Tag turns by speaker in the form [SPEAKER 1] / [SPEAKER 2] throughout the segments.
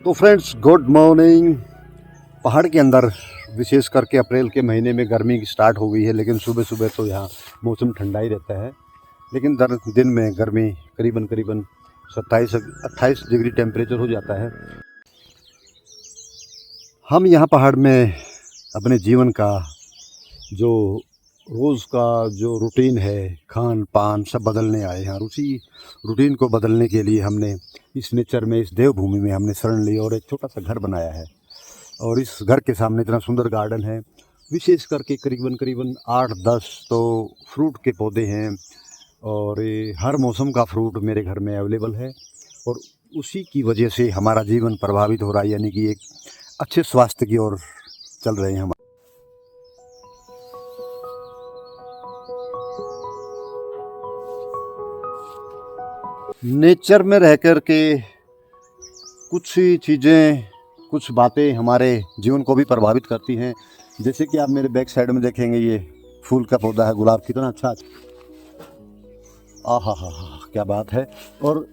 [SPEAKER 1] तो friends good morning. पहाड़ के अंदर विशेष करके अप्रैल के महीने में गर्मी की स्टार्ट हो गई है, लेकिन सुबह सुबह तो यहाँ मौसम ठंडा ही रहता है। लेकिन दर दिन में गर्मी करीबन करीबन 27-28 डिग्री टेम्परेचर हो जाता है। हम यहाँ पहाड़ में अपने जीवन का जो रोज़ का जो रूटीन है, खान पान सब बदलने आए हैं, और उसी रूटीन को बदलने के लिए हमने इस नेचर में, इस देवभूमि में हमने शरण ली और एक छोटा सा घर बनाया है। और इस घर के सामने इतना सुंदर गार्डन है। विशेष करके करीबन करीबन 8-10 तो फ्रूट के पौधे हैं, और ये हर मौसम का फ्रूट मेरे घर में अवेलेबल है। और उसी की वजह से हमारा जीवन प्रभावित हो रहा है, यानी कि एक अच्छे स्वास्थ्य की ओर चल रहे हैं हम। नेचर में रह कर के कुछ ही चीज़ें, कुछ बातें हमारे जीवन को भी प्रभावित करती हैं। जैसे कि आप मेरे बैक साइड में देखेंगे, ये फूल का पौधा है, गुलाब, कितना अच्छा, आहा हा हा, क्या बात है। और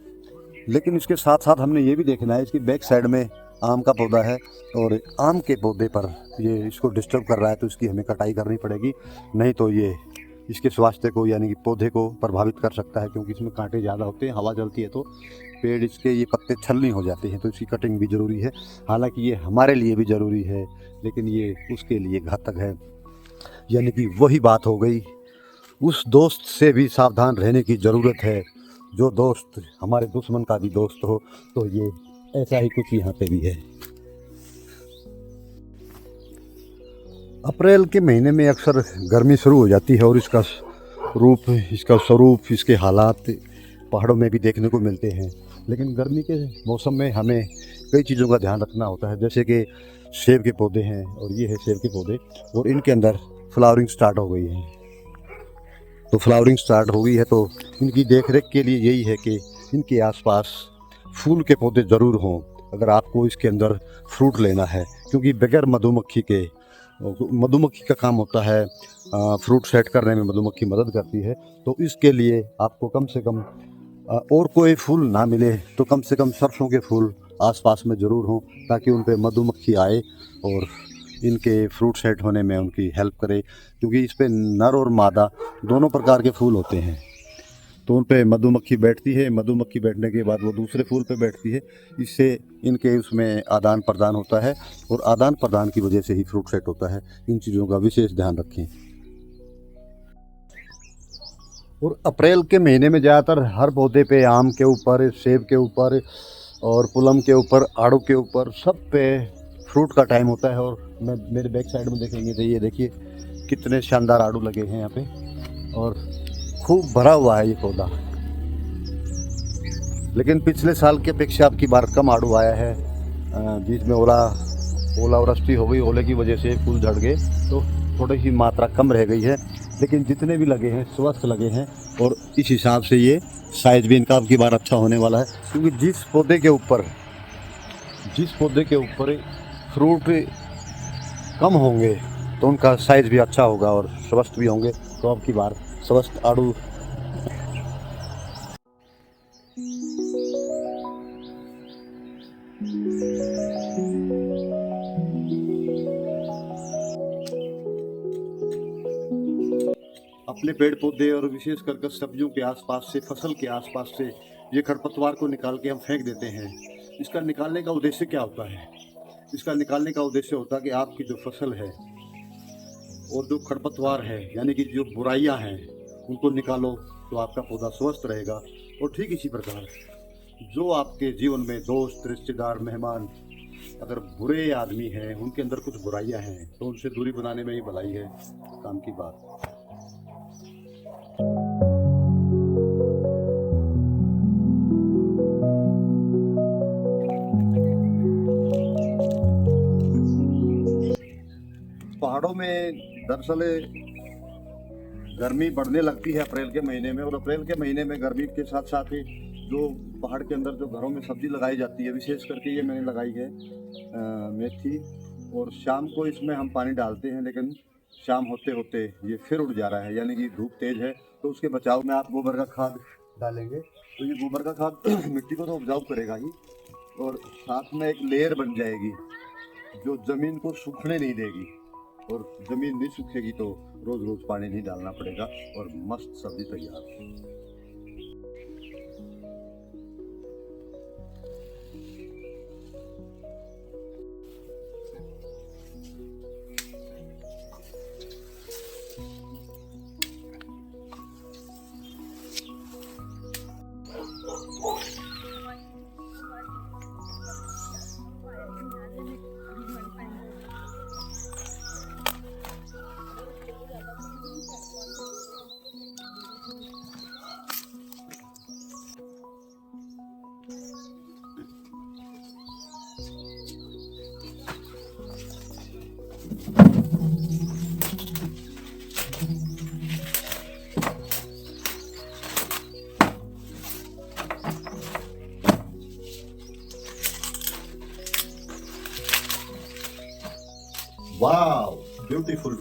[SPEAKER 1] लेकिन इसके साथ साथ हमने ये भी देखना है, इसकी बैक साइड में आम का पौधा है, और आम के पौधे पर ये इसको डिस्टर्ब कर रहा है, तो इसकी हमें कटाई करनी पड़ेगी, नहीं तो ये इसके स्वास्थ्य को यानी कि पौधे को प्रभावित कर सकता है, क्योंकि इसमें कांटे ज़्यादा होते हैं। हवा चलती है तो पेड़ इसके ये पत्ते छलनी हो जाते हैं, तो इसकी कटिंग भी ज़रूरी है। हालांकि ये हमारे लिए भी ज़रूरी है, लेकिन ये उसके लिए घातक है। यानी कि वही बात हो गई, उस दोस्त से भी सावधान रहने की ज़रूरत है जो दोस्त हमारे दुश्मन का भी दोस्त हो। तो ये ऐसा ही कुछ यहाँ पे भी है। अप्रैल के महीने में अक्सर गर्मी शुरू हो जाती है, और इसका रूप, इसका स्वरूप, इसके हालात पहाड़ों में भी देखने को मिलते हैं। लेकिन गर्मी के मौसम में हमें कई चीज़ों का ध्यान रखना होता है। जैसे कि सेब के पौधे हैं, और ये है सेब के पौधे, और इनके अंदर फ्लावरिंग स्टार्ट हो गई है। तो फ्लावरिंग स्टार्ट हो गई है, तो इनकी देख रेख के लिए यही है कि इनके आसपास फूल के पौधे ज़रूर हों अगर आपको इसके अंदर फ्रूट लेना है। क्योंकि बगैर मधुमक्खी के, मधुमक्खी का काम होता है फ्रूट सेट करने में, मधुमक्खी मदद करती है। तो इसके लिए आपको कम से कम और कोई फूल ना मिले तो कम से कम सरसों के फूल आसपास में ज़रूर हों, ताकि उन पे मधुमक्खी आए और इनके फ्रूट सेट होने में उनकी हेल्प करे। क्योंकि इस पे नर और मादा दोनों प्रकार के फूल होते हैं, तो उन पे मधुमक्खी बैठती है। मधुमक्खी बैठने के बाद वो दूसरे फूल पे बैठती है। इससे इनके उसमें आदान प्रदान होता है, और आदान प्रदान की वजह से ही फ्रूट सेट होता है। इन चीज़ों का विशेष ध्यान रखें। और अप्रैल के महीने में ज़्यादातर हर पौधे पे, आम के ऊपर, सेब के ऊपर, और पुलम के ऊपर, आड़ू के ऊपर, सब पे फ्रूट का टाइम होता है। और मैं मेरे बैक साइड में देखेंगे तो ये देखिए कितने शानदार आड़ू लगे हैं यहाँ पे, और खूब भरा हुआ है ये पौधा। लेकिन पिछले साल की अपेक्षा अब की बार कम आड़ू आया है। बीच में ओलावृष्टि हो गई, ओले की वजह से फूल झड़ गए, तो थोड़ी सी मात्रा कम रह गई है। लेकिन जितने भी लगे हैं स्वस्थ लगे हैं, और इस हिसाब से ये साइज भी इनका अब की बार अच्छा होने वाला है। क्योंकि जिस पौधे के ऊपर फ्रूट कम होंगे तो उनका साइज भी अच्छा होगा और स्वस्थ भी होंगे। तो अब की बार स्वस्थ आड़ू। अपने पेड़ पौधे और विशेष कर सब्जियों के आसपास से, फसल के आसपास से ये खरपतवार को निकाल के हम फेंक देते हैं। इसका निकालने का उद्देश्य क्या होता है? इसका निकालने का उद्देश्य होता है कि आपकी जो फसल है और जो खरपतवार है, यानी कि जो बुराइयां हैं, उनको निकालो तो आपका पौधा स्वस्थ रहेगा। और ठीक इसी प्रकार जो आपके जीवन में दोस्त, रिश्तेदार, मेहमान अगर बुरे आदमी हैं, उनके अंदर कुछ बुराइयां हैं, तो उनसे दूरी बनाने में ही भलाई है, काम की बात। पहाड़ों में दरअसल गर्मी बढ़ने लगती है अप्रैल के महीने में, और अप्रैल के महीने में गर्मी के साथ साथ ही जो पहाड़ के अंदर जो घरों में सब्जी लगाई जाती है, विशेष करके ये मैंने लगाई है मेथी। और शाम को इसमें हम पानी डालते हैं, लेकिन शाम होते होते ये फिर उड़ जा रहा है, यानी कि धूप तेज है। तो उसके बचाव में आप गोबर का खाद डालेंगे, तो ये गोबर का खाद मिट्टी को तो उपजाऊ करेगा ही, और साथ में एक लेयर बन जाएगी जो जमीन को सूखने नहीं देगी। और जमीन नहीं सूखेगी तो रोज रोज पानी नहीं डालना पड़ेगा और मस्त सब्जी तैयार। वाव, ब्यूटीफुल।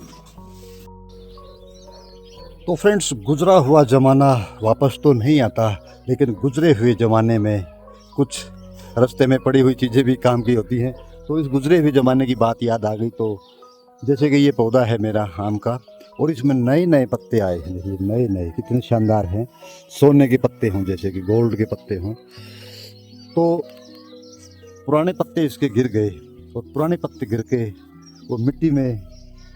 [SPEAKER 1] तो फ्रेंड्स, गुजरा हुआ ज़माना वापस तो नहीं आता, लेकिन गुजरे हुए ज़माने में कुछ रास्ते में पड़ी हुई चीज़ें भी काम की होती हैं। तो इस गुजरे हुए ज़माने की बात याद आ गई। तो जैसे कि ये पौधा है मेरा आम का, और इसमें नए नए पत्ते आए हैं। देखिए नए नए कितने शानदार हैं, सोने के पत्ते हों, जैसे कि गोल्ड के पत्ते हों। तो पुराने पत्ते इसके गिर गए, और पुराने पत्ते गिर के वो मिट्टी में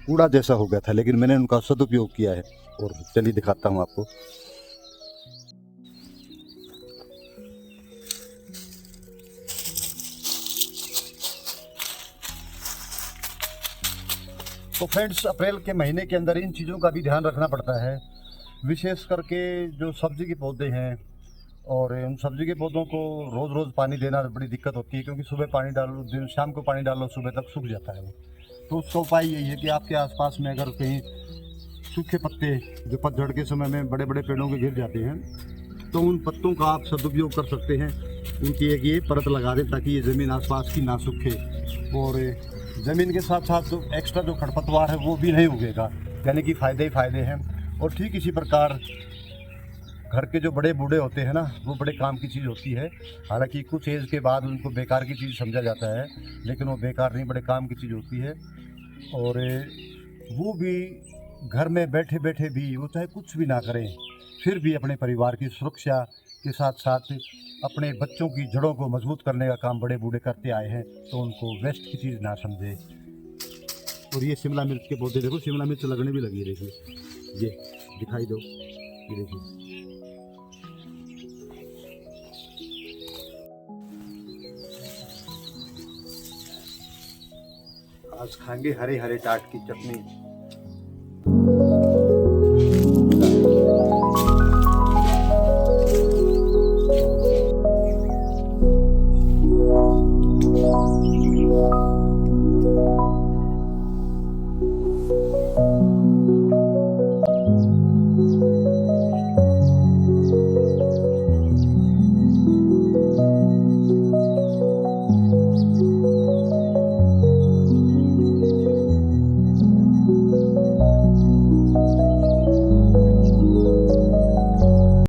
[SPEAKER 1] कूड़ा जैसा हो गया था, लेकिन मैंने उनका सदुपयोग किया है। और चलिए दिखाता हूँ आपको। तो फ्रेंड्स, अप्रैल के महीने के अंदर इन चीज़ों का भी ध्यान रखना पड़ता है, विशेष करके जो सब्जी के पौधे हैं। और उन सब्जी के पौधों को रोज़ रोज़ पानी देना बड़ी दिक्कत होती है, क्योंकि सुबह पानी डालो, दिन शाम को पानी डालो, सुबह तक सूख जाता है वो। तो उसका उपाय यही है कि आपके आसपास में अगर कहीं सूखे पत्ते जो पतझड़ के समय में बड़े बड़े पेड़ों के गिर जाते हैं, तो उन पत्तों का आप सदुपयोग कर सकते हैं। उनकी एक ये परत लगा दें ताकि ये ज़मीन आसपास की ना सूखे, और ज़मीन के साथ साथ जो एक्स्ट्रा जो खरपतवार है वो भी नहीं उगेगा, यानी कि फ़ायदे ही फ़ायदे हैं। और ठीक इसी प्रकार घर के जो बड़े बूढ़े होते हैं ना, वो बड़े काम की चीज़ होती है। हालांकि कुछ एज के बाद उनको बेकार की चीज़ समझा जाता है, लेकिन वो बेकार नहीं, बड़े काम की चीज़ होती है। और वो भी घर में बैठे बैठे भी, वो चाहे कुछ भी ना करें, फिर भी अपने परिवार की सुरक्षा के साथ साथ अपने बच्चों की जड़ों को मजबूत करने का काम बड़े बूढ़े करते आए हैं। तो उनको वेस्ट की चीज़ ना समझे। और ये शिमला मिर्च के पौधे देखो, शिमला मिर्च लगने भी लगी, देखिए ये दिखाई दो, ये देखिए। आज खाएंगे हरे हरे टाट की चटनी।